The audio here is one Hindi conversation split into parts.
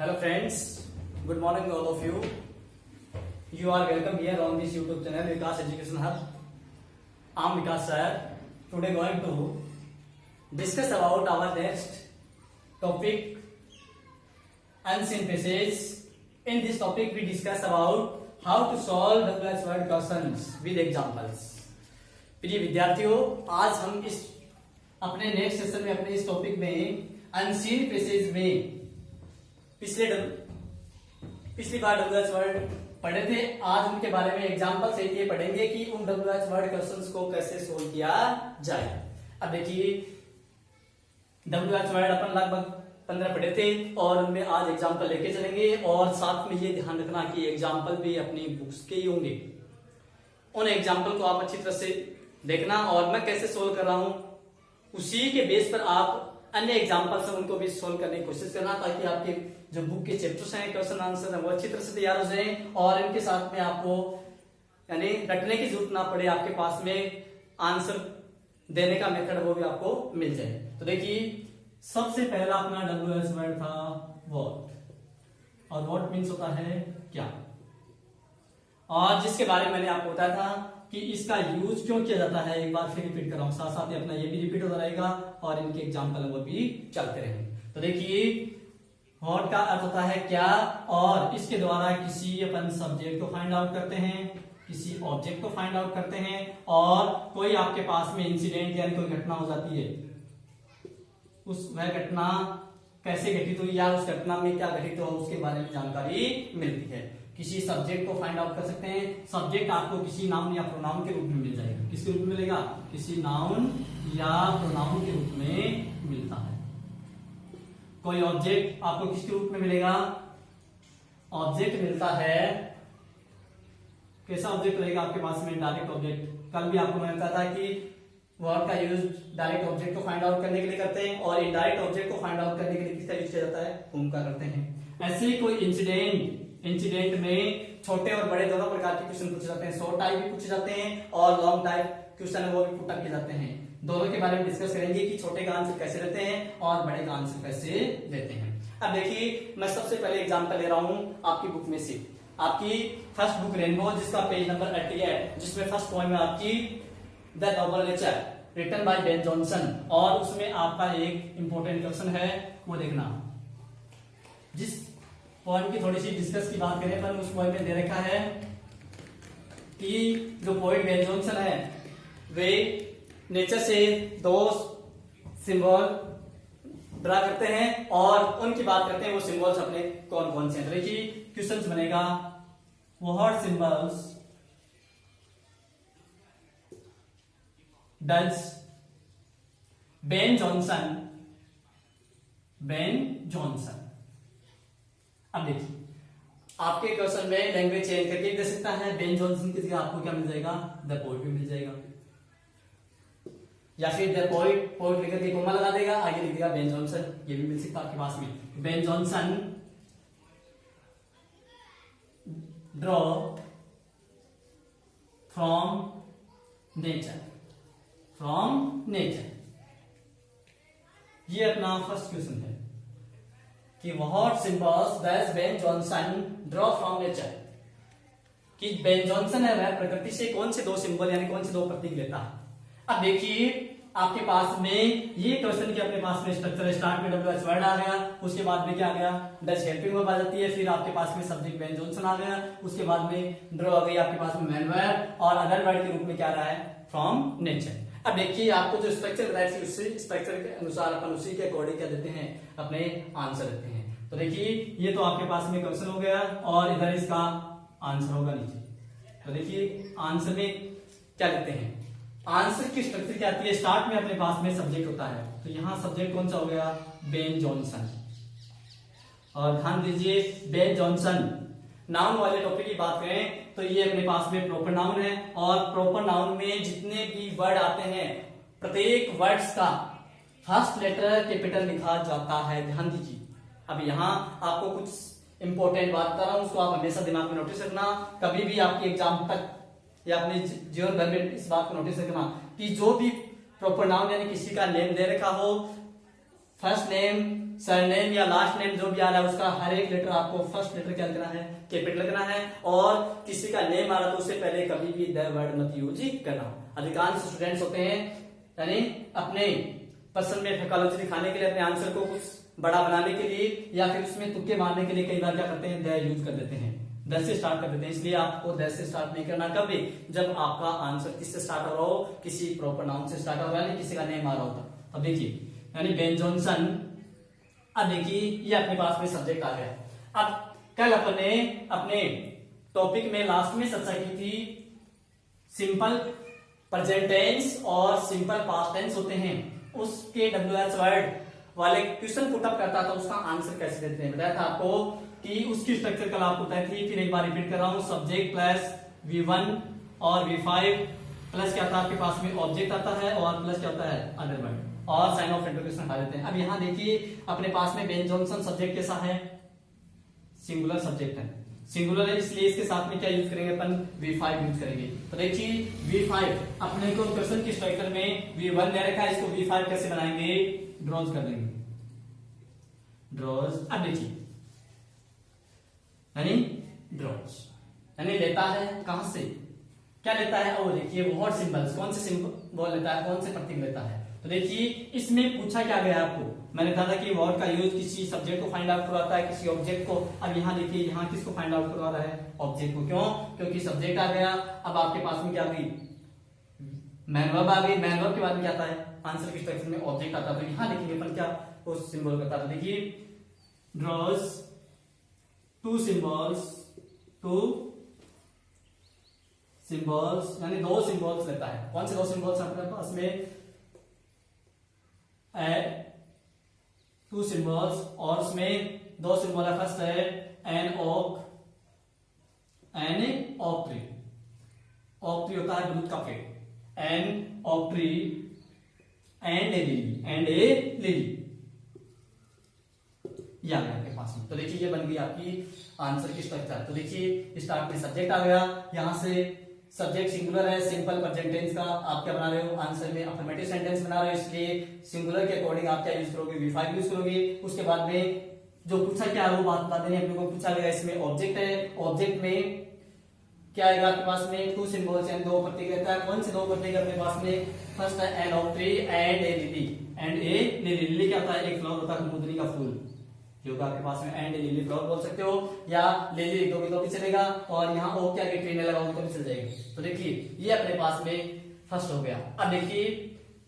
Hello friends, good morning all of you. You are welcome here on this YouTube channel Vikas Education Hub. I am Vikas sir. Today going to discuss about our next topic, unseen passage. In this topic we discuss about how to solve WH word questions with examples. प्रिय विद्यार्थियों, आज हम इस अपने नेक्स्ट सेशन में अपने इस टॉपिक में अनसीन पैसेज में पिछली बार WH वर्ड पढ़े थे। आज उनके बारे में एग्जांपल सहित ये पढ़ेंगे कि उन WH वर्ड क्वेश्चंस को कैसे सोल्व किया जाए। अब देखिए, WH वर्ड अपन लगभग 15 पढ़े थे और उनमें आज एग्जांपल लेके चलेंगे और साथ में ये ध्यान रखना कि एग्जांपल भी अपनी बुक्स के ही होंगे। उन एग्जांपल को आप अच्छी तरह से देखना और मैं कैसे सोल्व कर रहा हूं उसी के बेस पर आप अन्य एग्जांपल्स हैं उनको भी सोल्व करने की कोशिश करना, ताकि आपके जो बुक के चैप्टर्स हैं, क्वेश्चन आंसर हैं, वो अच्छी तरह से तैयार हो जाएं और इनके साथ में आपको यानी रटने की जरूरत ना पड़े, आपके पास में आंसर देने का मेथड वो भी आपको मिल जाए। तो देखिए, सबसे पहला अपना WH वर्ड था व्हाट, और व्हाट मीन्स होता है क्या, और जिसके बारे में मैंने आपको बताया था कि इसका यूज क्यों किया जाता है। एक बार फिर रिपीट कर रहा हूं, साथ साथ ही अपना ये भी रिपीट होता रहेगा और इनके एग्जांपल वो भी चलते रहेंगे। तो देखिए, व्हाट का अर्थ होता है क्या, और इसके द्वारा किसी अपन सब्जेक्ट को फाइंड आउट करते हैं, किसी ऑब्जेक्ट को फाइंड आउट करते हैं, और कोई आपके पास में इंसिडेंट यानी कोई घटना हो जाती है, उस वह घटना कैसे घटित हुई या उस घटना में क्या घटित हुआ उसके बारे में जानकारी मिलती है। किसी सब्जेक्ट को फाइंड आउट कर सकते हैं। सब्जेक्ट आपको किसी नाउन या प्रोनाउन के रूप में मिल जाएगा। किसके रूप में मिलेगा? किसी नाउन या प्रोनाउन के रूप में मिलता है। कोई ऑब्जेक्ट आपको किसके रूप में मिलेगा? ऑब्जेक्ट मिलता है। कैसा ऑब्जेक्ट रहेगा आपके पास में? Direct object. कल भी आपको मैंने बताया था कि वर्ड का यूज डायरेक्ट ऑब्जेक्ट को फाइंड आउट करने के लिए करते हैं और इनडायरेक्ट ऑब्जेक्ट को फाइंड आउट करने के लिए किसका यूज किया जाता है? होम का करते हैं। ऐसे ही कोई इंसिडेंट में छोटे और बड़े दोनों प्रकार के क्वेश्चन पूछे जाते हैं। शॉर्ट टाइप भी पूछे जाते हैं और लॉन्ग टाइप क्वेश्चन है वो भी पुट किए जाते हैं। दोनों के बारे में डिस्कस करेंगे कि छोटे का आंसर कैसे लेते हैं और बड़े का आंसर कैसे लेते हैं। अब देखिए, मैं सबसे पहले एग्जांपल ले रहा हूं आपकी बुक में से, आपकी फर्स्ट बुक रेनबो, जिसका पेज नंबर 88, जिसमें फर्स्ट पोएम है आपकी the noble nature written by Ben Jonson, और उसमें आपका एक इंपॉर्टेंट क्वेश्चन है वो देखना। जिस पोएम की थोड़ी सी डिस्कस की बात करें पर उस पोएम में दे रखा है कि जो पोएट बेन जॉनसन है वे नेचर से दो सिंबल ड्रा करते हैं और उनकी बात करते हैं वो सिंबल्स अपने कौन कौन से हैं। तो देखिए, क्वेश्चन बनेगा what symbols does Ben Jonson. अब देखिए, आपके क्वेश्चन में लैंग्वेज चेंज करके दे सकता है। बेन जॉनसन की जगह आपको क्या मिल जाएगा? द पोएट भी मिल जाएगा, या फिर द पोएट लेकर के कोमा लगा देगा, आगे लिख देगा बेन जॉनसन, ये भी मिल सकता है आपके पास में। Ben Jonson draw from nature, ये अपना फर्स्ट क्वेश्चन है कि what symbols does Ben Jonson draw from nature, कि बेन जॉनसन है वह प्रकृति से कौन से दो सिंबल यानी कौन से दो प्रतीक लेता है। अब देखिए, आपके पास में ये क्वेश्चन के अपने पास में स्ट्रक्चर, स्टार्ट में WH वर्ड आ गया, उसके बाद में क्या आ गया? डज हेल्पिंग वर्ब आ जाती है, फिर आपके पास में सब्जेक्ट बेन जॉनसन आ गया, उसके बाद में ड्रॉ आ गई आपके पास में मैन वर्ब, और अदर वर्ड के रूप में क्या रहा है? From nature. अब देखिए, आपको जो स्ट्रक्चर बताया थी उसी स्ट्रक्चर के अनुसार अपन उसी के अकॉर्डिंग क्या देते हैं? अपने आंसर देते हैं। तो देखिए, ये तो आपके पास में क्वेश्चन हो गया और इधर इसका आंसर होगा नीचे। तो देखिए, आंसर में क्या लिखते हैं? आंसर की स्ट्रक्चर क्या आती है? स्टार्ट में अपने पास में सब्जेक्ट होता है, तो यहां सब्जेक्ट कौन सा हो गया? Ben Jonson. और ध्यान दीजिए, बेन जॉनसन नाउन वाले टॉपिक की बात करें तो ये अपने पास में प्रॉपर नाउन है, और प्रॉपर नाउन में जितने भी वर्ड आते हैं प्रत्येक वर्ड्स का फर्स्ट लेटर कैपिटल लिखा जाता है। ध्यान दीजिए, अब यहाँ आपको कुछ इंपॉर्टेंट बात बता रहा हूं, उसको आप हमेशा दिमाग में नोटिस रखना। कभी भी आपके एग्जाम तक या अपने जीवन भर में इस बात को नोटिस रखना कि जो भी प्रॉपर नाउन यानी किसी का नेम दे रखा हो, फर्स्ट नेम, सरनेम या लास्ट नेम जो भी आ रहा है उसका हर एक लेटर आपको फर्स्ट लेटर क्या लिखना है, कैपिटल लिखना है। और किसी का नेम आ रहा तो उससे पहले कभी भी द वर्ड मत यूज करना। अधिकांश स्टूडेंट्स होते हैं यानी अपने पसंद में फैकोलॉजी दिखाने के लिए, अपने आंसर को कुछ बड़ा बनाने के लिए या फिर उसमें तुक्के मारने के लिए कई बार क्या करते हैं, द यूज कर देते हैं, द से स्टार्ट कर देते हैं। इसलिए आपको द से स्टार्ट नहीं करना कभी, जब आपका आंसर किससे स्टार्ट हो रहा हो, किसी प्रॉपर नाउन से स्टार्ट हो रहा है, यानी किसी का नेम आ रहा होता। अब देखिए यानी बेन जॉनसन। अब देखिए ये अपने पास में सब्जेक्ट आ गया। अब कल अपन ने अपने टॉपिक में लास्ट में चर्चा की थी सिंपल प्रेजेंट टेंस और सिंपल पास्ट टेंस होते हैं, उसके WH वर्ड वाले क्वेश्चन पुट अप करता था, उसका आंसर कैसे देते हैं। बताया था आपको कि उसकी स्ट्रक्चर कल आपको बताई थी, फिर एक बार रिपीट कर रहा हूं। सब्जेक्ट प्लस V1 और V5 प्लस क्या था आपके पास में ऑब्जेक्ट आता है और प्लस क्या होता है अदर वर्ड और साइन ऑफ इंटरोगेशन हटा देते हैं। अब यहां देखिए अपने पास में बेन जॉनसन सब्जेक्ट कैसा है, सिंगुलर सब्जेक्ट है, सिंगुलर है, इसलिए इसके साथ में क्या यूज करेंगे अपन, V5 यूज करेंगे। तो देखिए V5 अपने को क्वेश्चन की स्ट्रक्चर में V1 दे रखा है, इसको V5 कैसे बनाएंगे, ड्रॉज कर देंगे, ड्रॉज। अब देखिए यानी ड्रॉज यानी लेता है कहां से, क्या लेता है, और देखिए वर्ड सिंबल्स, कौन से सिंबल लेता है, कौन से प्रतीक लेता है। तो देखिए इसमें पूछा क्या गया आपको, मैंने कहा था कि वर्ड का यूज किसी सब्जेक्ट को फाइंड आउट करवाता है, किसी ऑब्जेक्ट को। अब यहाँ देखिए यहाँ किसको फाइंड आउट करवा रहा है, ऑब्जेक्ट को। क्यों, क्योंकि सब्जेक्ट आ गया। अब आपके पास में क्या आ गई, मैन वर्ब आ गई। मैन वर्ब के बाद में क्या आता है, आंसर की स्ट्रक्चर में ऑब्जेक्ट आता है। तो यहाँ लिखेंगे अपन क्या, उस सिंबल करता है। देखिए ड्रॉज टू सिंबल्स यानी दो सिंबल्स लेता है। कौन से दो सिंबल्स अपने पास में, टू सिंबल्स, और उसमें दो सिंबल है। फर्स्ट है एन ऑक ट्री, ऑक ट्री होता है दूध का पेड़, एन ऑक ट्री एंड ए लिली, ये आ गया आपके पास में। तो देखिए ये बन गई आपकी आंसर की स्ट्रक्चर। तो देखिए स्टार्ट में सब्जेक्ट आ गया, यहां से सब्जेक्ट सिंगुलर है, सिंपल प्रेजेंट टेंस का आप क्या बना रहे हो, आंसर में अफर्मेटिव सेंटेंस बना रहे हो, इसलिए सिंगुलर के अकॉर्डिंग आप क्या यूज करोगे, V5 यूज करोगे। उसके बाद में जो पूछा क्या है वो बात बता देनी अपने को। पूछा गया इसमें ऑब्जेक्ट है, ऑब्जेक्ट में क्या आएगा आपके पास में, टू सिंबल्स एंड दो प्रतीक रहता है। कौन से दो प्रतीक अपने पास में, फर्स्ट है an of tree and a lily. Lily क्या होता है, एक फ्लावर होता है कुमुदनी का फूल, जो आपके पास में एंड लिली फ्लावर बोल सकते हो, या लिली लिख दोगे तो भी चलेगा, और यहाँ ओ क्या ट्री ने लगाओगे तो भी चल जाएगा। तो देखिए ये अपने पास में फर्स्ट हो गया। अब देखिए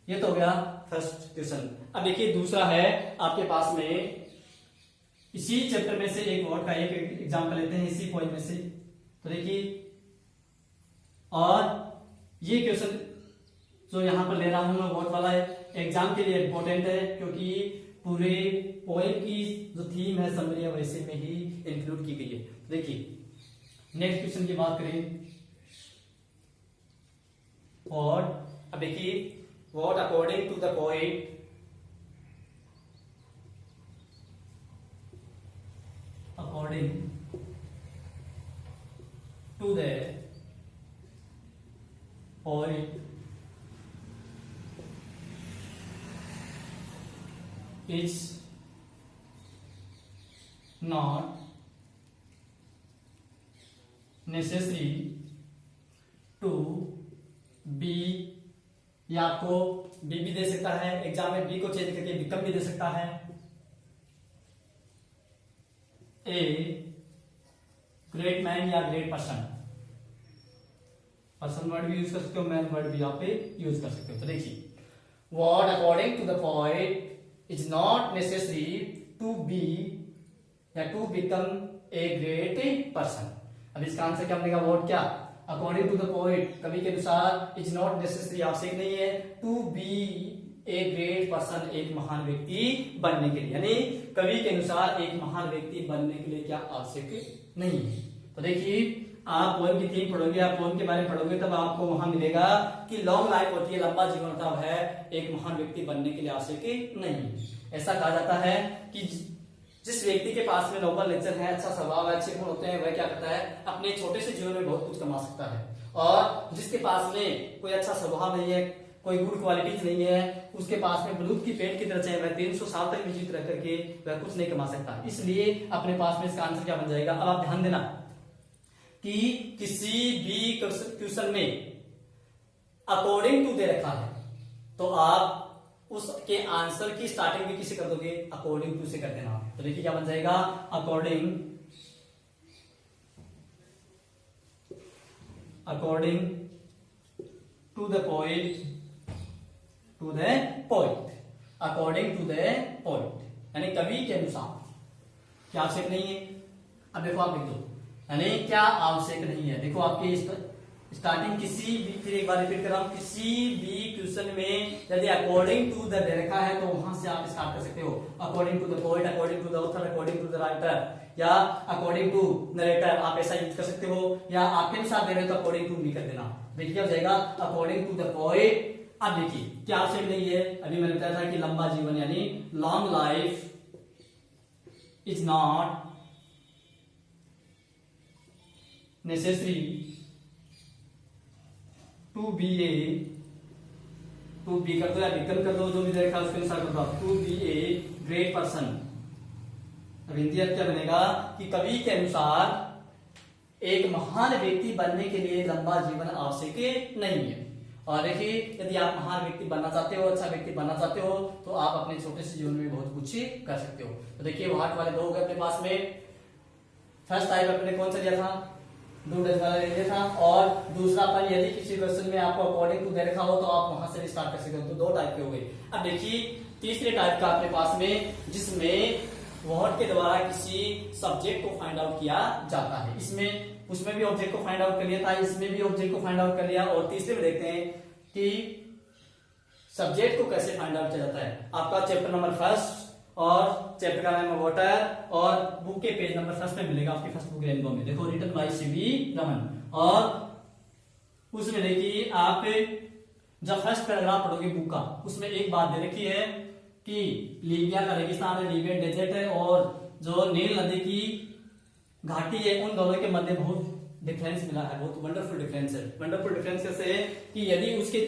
ये तो हो गया फर्स्ट क्वेश्चन। अब देखिए दूसरा है आपके पास में, इसी चैप्टर में से एक वर्ड का एक एग्जांपल लेते हैं, इसी पॉइंट में से। तो देखिए और ये क्वेश्चन जो यहां पर ले रहा हूं मैं वर्ड वाला है, एग्जाम के लिए इंपॉर्टेंट है, क्योंकि पूरे पोएम की जो थीम है समरी है वैसे में ही इंक्लूड की गई है। देखिए नेक्स्ट क्वेश्चन की बात करें, वर्ड। अब देखिए word according to the poet, according to the poet is not necessary to be, या आपको बी भी दे सकता है, एग्जाम में बी को चेंज करके बिकम भी दे सकता है, ए ग्रेट मैन या ग्रेट पर्सन। पर्सन वर्ड भी यूज कर सकते हो, मैन वर्ड भी यहाँ पे यूज कर सकते हो। तो देखिए word according to the poet is not necessary to be या to become a great person। अब इसका आंसर क्या बनेगा, वर्ड क्या, अकॉर्डिंग टू द पोएट, कवि के अनुसार, इज नॉट नेसेसरी आवश्यक नहीं है, to be a great person, एक महान व्यक्ति बनने के लिए, यानी कवि के अनुसार एक महान व्यक्ति बनने के लिए क्या आवश्यक नहीं है। तो देखिए आप पोएम की थीम पढ़ोगे, आप पोएम के बारे में पढ़ोगे, तब आपको वहां मिलेगा कि लॉन्ग लाइफ होती है, लंबा जीवन होता है, एक महान व्यक्ति बनने के लिए आवश्यक नहीं। ऐसा कहा जाता है कि जिस व्यक्ति के पास में नोबल नेचर है, अच्छा स्वभाव है, अच्छे गुण होते हैं, वह क्या करता है, अपने छोटे से जीवन में बहुत कुछ कमा सकता है। और जिसके पास में कोई अच्छा स्वभाव नहीं है, कोई गुड क्वालिटीज नहीं है, उसके पास में बलूत की पेट की तरह चाहे वह 300 साल तक भी जीवित रह करके वह कुछ नहीं कमा सकता। इसलिए अपने पास में इसका आंसर क्या बन जाएगा। अब आप ध्यान देना कि किसी भी क्वेश्चन में अकॉर्डिंग टू दे रखा है तो आप उसके आंसर की स्टार्टिंग भी किसे कर दोगे, अकॉर्डिंग टू से कर देना। तो देखिए क्या बन जाएगा, according to the point, according to the point यानी कवि के अनुसार। क्या आवश्यक नहीं है, अब देखो आप लिख दो, यानी क्या आवश्यक नहीं है। देखो आपके स्टार्टिंग किसी भी, फिर एक बार रिपीट कर रहा हूं, किसी भी क्वेश्चन में यदि अकॉर्डिंग टू द दे रखा है तो वहां से आप स्टार्ट कर सकते हो। According to the poet, according to the author, according to the writer या अकॉर्डिंग टू नरेटर, आप ऐसा यूज कर सकते हो। या आपके अनुसार दे रहे हो तो अकॉर्डिंग टू भी कर देना। देखिए क्या हो जाएगा, अकॉर्डिंग टू द पोएट। अब देखिए क्या आवश्यक नहीं है, अभी मैंने बताया था कि लंबा जीवन यानी long life is not necessary to be कर दो या बिकम कर दो, जो भी देखा उसके अनुसार कर दो, to be a great person. अब हिंदी अब क्या बनेगा कि कवि के अनुसार एक महान व्यक्ति बनने के लिए लंबा जीवन आवश्यक नहीं है। और देखिए यदि आप महान व्यक्ति बनना चाहते हो, अच्छा व्यक्ति बनना चाहते हो तो आप अपने छोटे से जीवन में बहुत कुछ कर सकते हो। तो देखिए वाट वाले दो हो गए अपने पास में। फर्स्ट टाइप अपने कौन सा लिया था, डू डज वाला ले लिया था। और दूसरा अपन यदि किसी क्वेश्चन में आपको अकॉर्डिंग टू दे रखा हो तो आप वहां से भी स्टार्ट कर सकते हो। तो दो टाइप के हो गए। अब देखिए तीसरे टाइप का अपने पास में, जिसमें वर्ड के द्वारा किसी सब्जेक्ट को फाइंड आउट किया जाता है। इसमें उसमें भी ऑब्जेक्ट को फाइंड आउट कर लिया था, इसमें भी ऑब्जेक्ट को फाइंड आउट कर लिया। और तीसरे में देखते हैं कि सब्जेक्ट को कैसे फाइंड आउट किया जाता है। आपका चैप्टर नंबर फर्स्ट और चैप्टर का नाम है वाटर, और बुक के पेज नंबर फर्स्ट में मिलेगा, आपकी फर्स्ट बुक रेनबो में। देखो रिटन बाय सीवी रमन। और उसमें देखिए आप जब फर्स्ट पैराग्राफ पढ़ोगे बुक का, उसमें एक बात दे रखी है कि लीबिया का रेगिस्तान है, लीबियन डेजर्ट है, और जो नील नदी की घाटी है, उन दोनों के मध्य बहुत डिफरेंस मिला है। बहुत वंडरफुल डिफरेंस है। वंडरफुल डिफरेंस कैसे है कि यदि उसके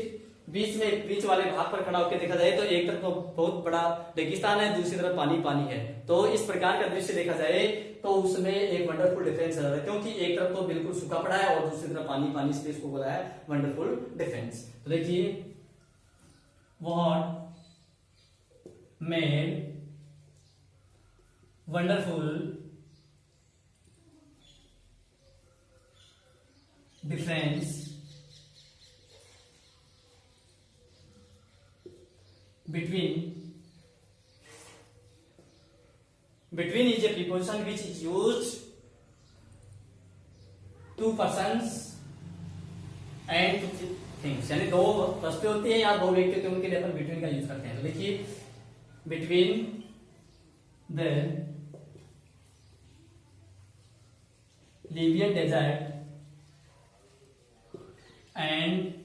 बीच वाले भाग पर खड़ा होकर देखा जाए तो एक तरफ तो बहुत बड़ा रेगिस्तान है, दूसरी तरफ पानी पानी है। तो इस प्रकार का दृश्य देखा जाए तो उसमें एक वंडरफुल डिफरेंस है, क्योंकि एक तरफ तो बिल्कुल सूखा पड़ा है और दूसरी तरफ पानी पानी, इसलिए इसको बोला है वंडरफुल डिफरेंस। तो देखिए what made wonderful difference between is a preposition which is used two persons and two things, यानी दो वस्तुएं होती हैं या दो व्यक्ति होते हैं, उनके लिए अपन बिटवीन का यूज करते हैं। तो देखिए between the Libyan desert and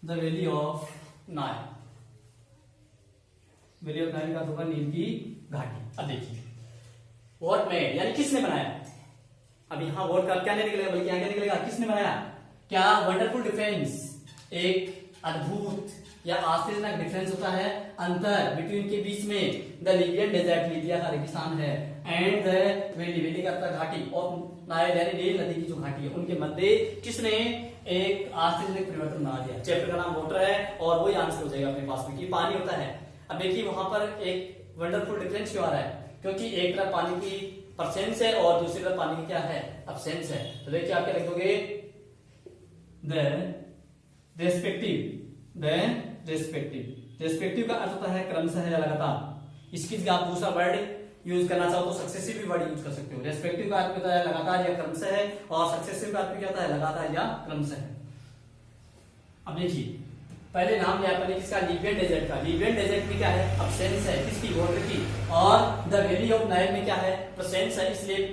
the valley of Nile, valley of Nile का होगा नील की घाटी। अब देखिए व्हाट मेड यानी किसने बनाया। अब यहां वर्ड का क्या नहीं निकलेगा, बल्कि आगे निकलेगा किसने बनाया। क्या वंडरफुल डिफरेंस, एक अद्भुत या आश्चर्यजनक डिफरेंस होता है, अंतर बिटवीन के बीच में। द लीबियन डेजर्ट, लीबिया का रेगिस्तान है, एंड द वैली, वैली का घाटी, और नाइल यानी नील नदी की जो घाटी है, उनके मध्य किसने एक आश्चर्यजनक परिवर्तन बना दिया। चैप्टर का नाम वाटर है और वही आंसर हो जाएगा अपने पास में कि पानी होता है। अब देखिए वहां पर एक वंडरफुल डिफरेंस क्यों आ रहा है, क्योंकि एक तरफ पानी की परसेंस है और दूसरी तरफ पानी की क्या है, अब्सेंस है। तो देखिए आप क्या लिखोगे, रेस्पेक्टिव का अर्थ होता है क्रमशः या लगातार। इसकी जगह आप दूसरा वर्ड यूज करना चाहो तो सक्सेसिव भी वर्ड यूज कर सकते हो। रेस्पेक्टिव का अर्थ होता है लगातार या क्रमशः है, और सक्सेसिव का अर्थ क्या होता है, लगातार या क्रमशः। अब देखिए पहले नाम लिया अपने किसका, लीबियन डेजर्ट का। लीबियन डेजर्ट में क्या है, अब्सेंस है, किसकी, वाटर की। और द वैली ऑफ नाइल में क्या है, प्रेजेंस है। इसलिए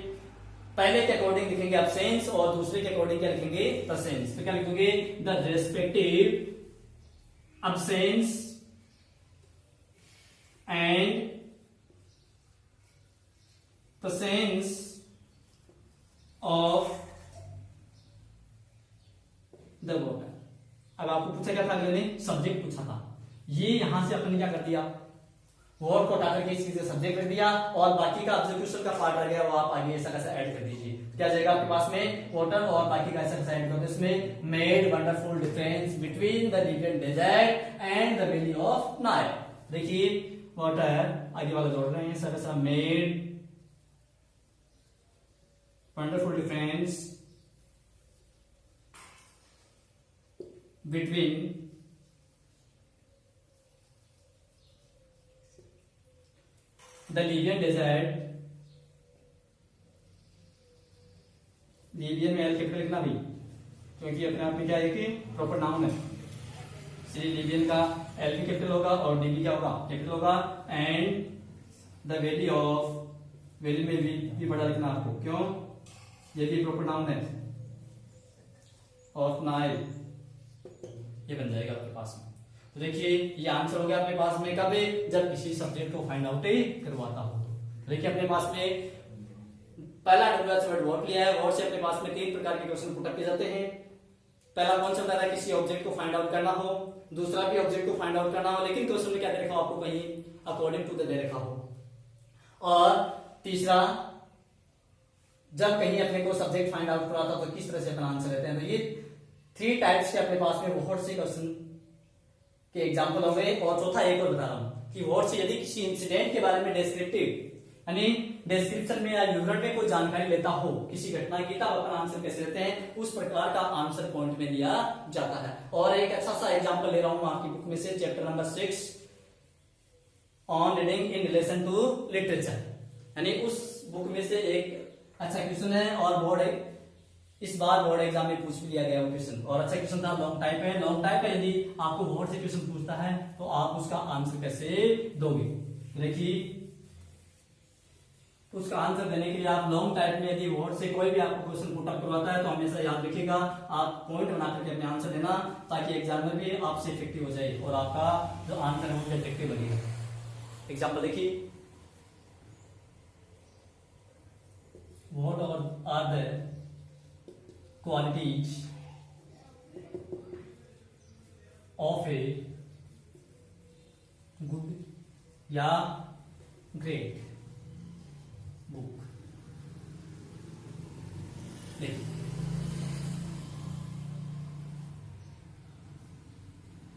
पहले के अकॉर्डिंग लिखेंगे अब्सेंस और दूसरे के अकॉर्डिंग क्या लिखेंगे, प्रेजेंस। तो क्या लिखोगे, the respective absence and presence of the water. अब आपको पूछा क्या था, अगले ने सब्जेक्ट पूछा था, ये यहां से अपने क्या कर दिया, वर्ड को हटा करके इसकी सब्जेक्ट कर दिया और बाकी का ऑब्जेक्टिव का पार्ट रह गया, वो आप आगे ऐसा कैसा ऐड कर दीजिए। क्या जाएगा आपके पास में, वाटर और बाकी का ऐसा कैसा ऐड कर दो इसमें, made wonderful difference between the Libyan desert and the valley of Nile. देखिए वाटर आगे वाला जोड़ रहे हैं, ऐसा कैसा, made wonderful difference between the Libyan desert, Libyan में एल कैपिटल लिखना भी, क्योंकि अपने आप में क्या है कि प्रॉपर नाउन है, इसलिए लिबियन का एल भी कैपिटल होगा और डी भी क्या होगा, कैपिटल होगा। And the valley of, valley में भी बड़ा लिखना आपको, क्यों, ये भी प्रॉपर नाउन है, ऑफ नाइल, ये बन जाएगा आपके पास में। तो देखिए ये आंसर हो गया अपने पास में, कब, जब किसी सब्जेक्ट को फाइंड आउट करवाता हो। तो देखिए अपने पास में पहला डब्ल्यूएच वर्ड वॉट लिया है, वॉट से अपने पास में 3 प्रकार के क्वेश्चन पुट अप किए जाते हैं। पहला कौन सा बताया, किसी ऑब्जेक्ट को फाइंड आउट करना हो, दूसरा भी ऑब्जेक्ट को फाइंड आउट करना हो, लेकिन क्वेश्चन में क्या दे रखा हो आपको, कहीं अकॉर्डिंग टू द दे रखा हो, और तीसरा जब कहीं अपने को सब्जेक्ट फाइंड आउट कराता तो किस तरह से अपना आंसर रहते हैं। तो ये 3 टाइप्स के अपने पास में बहुत से क्वेश्चन के एग्जाम्पल हो गए। और चौथा एक और बता रहा हूं कि वर्ड से यदि किसी इंसिडेंट के बारे में डिस्क्रिप्टिव यानी डिस्क्रिप्शन में या विवरण में कोई जानकारी लेता हो किसी घटना की, तब अपना आंसर कैसे लेते हैं, उस प्रकार का आंसर पॉइंट में दिया जाता है। और एक अच्छा सा एग्जांपल ले रहा हूं आपकी बुक में से, chapter number 6 on reading in relation to literature, यानी उस बुक में से एक अच्छा क्वेश्चन है और बोर्ड इस बार बोर्ड एग्जाम में पूछ भी लिया गया वो क्वेश्चन, और अच्छा क्वेश्चन था, लॉन्ग टाइप है। लॉन्ग टाइप है, यदि आपको बोर्ड से क्वेश्चन पूछता है तो आप उसका आंसर कैसे दोगे। देखिए उसका आंसर देने के लिए आप लॉन्ग टाइप में यदि वर्ड से कोई भी आपको क्वेश्चन पुट अप करवाता है तो हमेशा याद रखिएगा, आप पॉइंट बना करके अपने आंसर देना, ताकि एग्जाम में भी आपसे इफेक्टिव हो जाए और आपका जो आंसर है वो इफेक्टिव बनेगा। एग्जाम्पल देखिए, what are the qualities of a good या ग्रेट बुक। देखिए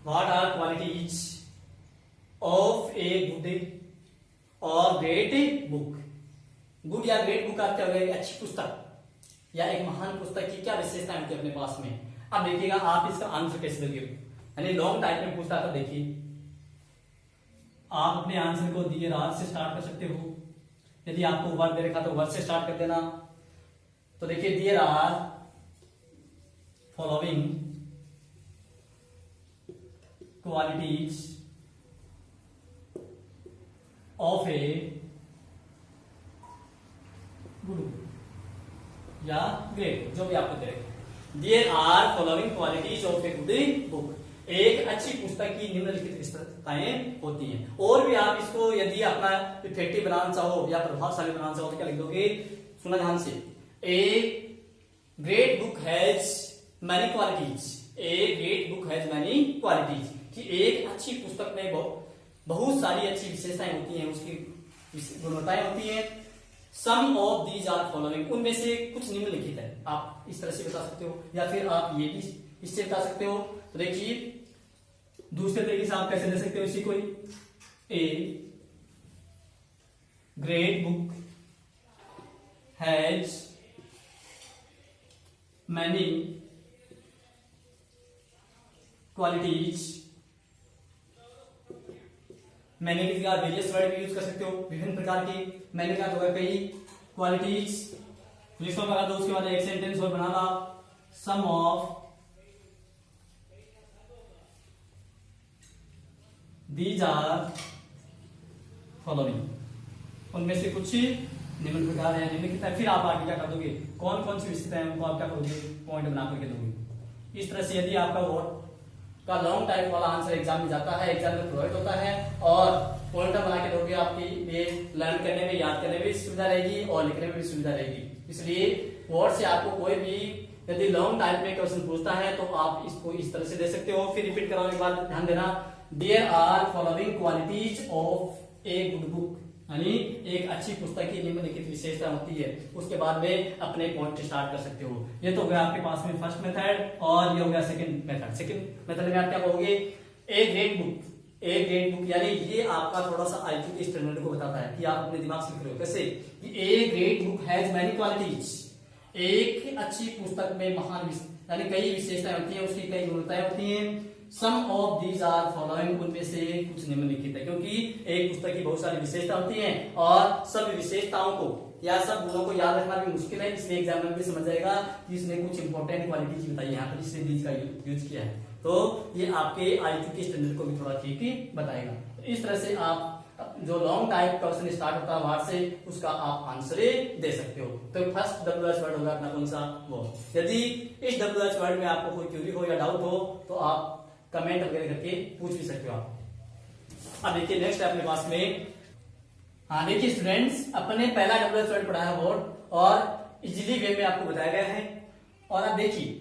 what are qualities of a good और ग्रेट बुक। गुड या ग्रेट बुक आप क्या हो गया, अच्छी पुस्तक या एक महान पुस्तक की क्या विशेषता होती है अपने पास में। अब देखिएगा आप इसका आंसर कैसे दोगे, यानी लॉन्ग टाइप में पूछता था। देखिए आप अपने आंसर को दिए रात से स्टार्ट कर सकते हो, यदि आपको वर्ड दे रखा तो वर्ड से स्टार्ट कर देना। तो देखिए there are following qualities of a good या ग्रेट, जो भी आपको दे रखे। There are following qualities of a good book, एक अच्छी पुस्तक की निम्नलिखित विशेषताएं होती हैं। और भी आप इसको यदि अपना इफेक्टिव बनाना चाहो या प्रभावशाली बनाना चाहो तो क्या लिख दोगे, सुना ध्यान से, a great book has many qualities, a great book has many qualities, कि एक अच्छी पुस्तक में बहुत सारी अच्छी विशेषताएं होती हैं, उसकी गुणवत्ताएं होती हैं। सम ऑफ दीज आर फॉलोइंग, उनमें से कुछ निम्नलिखित है, आप इस तरह से बता सकते हो, या फिर आप ये भी इससे बता सकते हो। तो देखिए दूसरे तरीके से आप कैसे ले सकते हो इसी को, a great book has many qualities, मैंने की जगह वेरियस वर्ड भी यूज कर सकते हो, विभिन्न प्रकार के, मैंने कहा तो कई क्वालिटीज, जिसको लगा दो, उसके बाद एक सेंटेंस और बना ला, सम ऑफ दीज आर फॉलोइंग, उनमें से कुछ निम्न प्रकार है, निम्नलिखित है। फिर आप आगे क्या कर दोगे, कौन कौन सी विशेषताएं हैं उनको आप क्या करोगे, पॉइंट बना करके दोगे। इस तरह से यदि आपका वर्ड का लॉन्ग टाइप वाला आंसर एग्जाम में जाता है, एग्जाम में प्रोवाइड होता है, और पॉइंटर बना के दोगे, आपकी ये लर्न करने में, याद करने में भी सुविधा रहेगी और लिखने में भी सुविधा रहेगी। इसलिए वर्ड से आपको कोई भी यदि लॉन्ग टाइप में क्वेश्चन पूछता है तो आप इसको इस तरह से दे सकते हो। फिर रिपीट कराने के बाद ध्यान देना, there are following qualities of a good book, यानी एक अच्छी पुस्तक की निम्नलिखित विशेषता होती है। उसके बाद में अपने पॉइंट स्टार्ट कर सकते हो। ये तो हो गया आपके पास में फर्स्ट मेथड, और ये हो गया सेकंड मेथड। सेकंड मेथड में आप क्या कहोगे, a great book. A great book यानी ये आपका थोड़ा सा आईक्यू के स्टैंडर्ड को बताता है कि आप अपने दिमाग से लिख रहे हो कैसे, कि a great book has many qualities. एक अच्छी पुस्तक में महान यानी कई विशेषताएं होती हैं, उसकी कई गुणताएं होती हैं। सम ऑफ दीज आर फॉलोइंग, उनमें से कुछ निम्नलिखित है, क्योंकि एक पुस्तक की बहुत सारी विशेषता होती हैं और सब विशेषताओं को या सब गुणों को याद रखना भी मुश्किल है, इसलिए एग्जाम में भी समझ जाएगा कि इसने कुछ इंपॉर्टेंट क्वालिटीज बताई है, यहाँ पर इसने दीज का यूज किया है, तो ये आपके आईक्यू के स्टैंडर्ड को भी थोड़ा ठीक ही बताएगा। तो इस तरह से आप जो लॉन्ग टाइप क्वेश्चन स्टार्ट होता है वर्ड से, उसका आप आंसर दे सकते हो। तो फर्स्ट WH वर्ड होगा अपना कौन सा, वो। यदि इस WH वर्ड में आपको कोई क्यूरी हो या डाउट हो तो आप कमेंट वगैरह करके पूछ भी सकते हो आप। अब देखिए नेक्स्ट अपने पास में, हाँ देखिए स्टूडेंट्स, अपने पहला WH वर्ड पढ़ा है वर्ड, और इजीली वे में आपको बताया गया है। और अब देखिए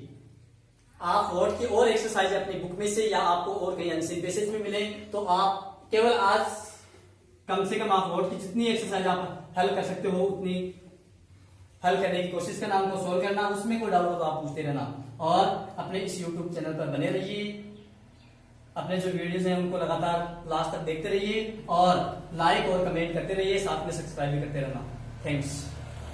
आप वर्ड की और एक्सरसाइज अपनी बुक में से या आपको और कहीं अनसीन पैसेज में मिले तो आप केवल आज कम से कम आप वर्ड की जितनी एक्सरसाइज आप हल कर सकते हो उतनी हल करने की कोशिश करना, उनको सोल्व करना। उसमें कोई डाउट हो तो आप पूछते रहना, और अपने इस YouTube चैनल पर बने रहिए। अपने जो वीडियोस हैं उनको लगातार लास्ट तक देखते रहिए, और लाइक और कमेंट करते रहिए, साथ में सब्सक्राइब भी करते रहना। थैंक्स।